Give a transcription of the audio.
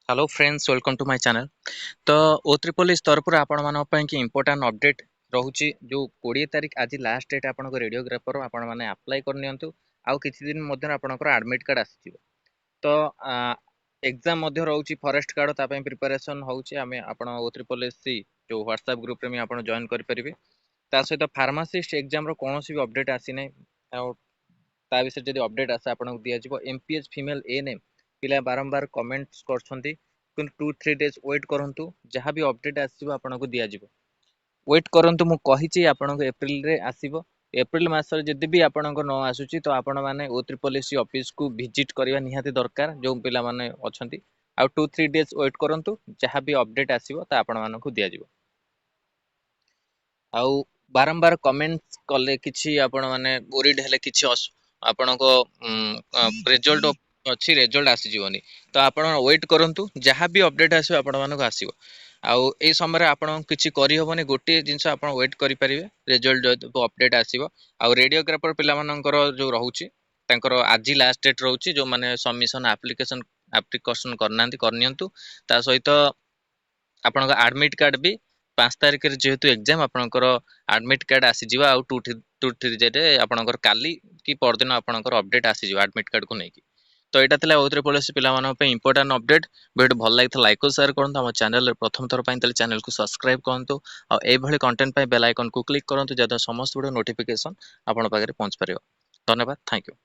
Hello friends welcome to my channel. तो O triple तरफ आपण कि इंपोर्टेंट अपडेट रोचे जो 20 तारीख आज लास्ट डेट आपन रेडियोग्राफर आपण माने अप्लाई कर नियंतु आउ किछि दिन मध्य आपनकर एडमिट कार्ड आसी तो एग्जाम मध्य रोची फॉरेस्ट गार्ड ता पय प्रिपरेशन होउची आमे आपण ओ ट्रिपल सी जो व्हाट्सएप ग्रुप रे मी आपण जॉइन कर परिबे ता सहित फार्मासिस्ट एग्जाम रो कोनोसी भी अपडेट आसी नै ता विषय जदि अपडेट आसे आपन दिया जिवो एमपीएच फीमेल एएनएम पिला बारंबार कमेंट्स करछंती किंतु 2-3 डेज वेट करंतु जहां भी अपडेट आसीबो आपन को दिया जिवो वेट करंतु मु कहिची आपन को एप्रिल रे आसीबो एप्रिल मास रे जदि भी आपन को न आसुची तो आपन माने ओ ट्रिपल सी ऑफिस को विजिट करबा निहाती दरकार जो पिला माने अछंती आ 2-3 डेज वेट करंतु जहां भी अपडेट आसीबो ता आपन माने को दिया जिवो आउ बारंबार कमेंट्स कले किछि आपण माने ओरिड हेले किछि आपण को रिजल्ट अछि रिजल्ट आसी जीवनी तो आपण वेट करंतु जहां भी अपडेट आसीबो आपण माने को आसीबो आउ ए समय रे आपण किछि करि होबनी गोटे जिंस आपण वेट करि परिबे रिजल्ट जो अपडेट आसीबो आउ रेडियोग्राफर पिला मानकर जो रहउची तांकर आजि लास्ट डेट रहउची जो माने सबमिशन एप्लीकेशन करनांती करनियंतु ता सहित आपण एडमिट कार्ड भी 5 तारिख रे जेहेतु एग्जाम आपनकर एडमिट कार्ड आसी जिवा आउ टू जे आपनकर काली की परदिन आपनकर अपडेट आसी जिवा एडमिट कार्ड को नेकी तो एटा तले ओतरे पॉलिसी पिला मानन पे इंपोर्टेंट अपडेट वीडियो भल लागित लाइक और शेयर करंतु हम चैनल रे प्रथम थर पय तले चैनल को सब्सक्राइब करंतु आ ए भली कंटेंट पय बेल आइकन को क्लिक करंतु जदा समस्त वीडियो नोटिफिकेशन आपन पाखरे पहुंच परियो। धन्यवाद, थैंक यू।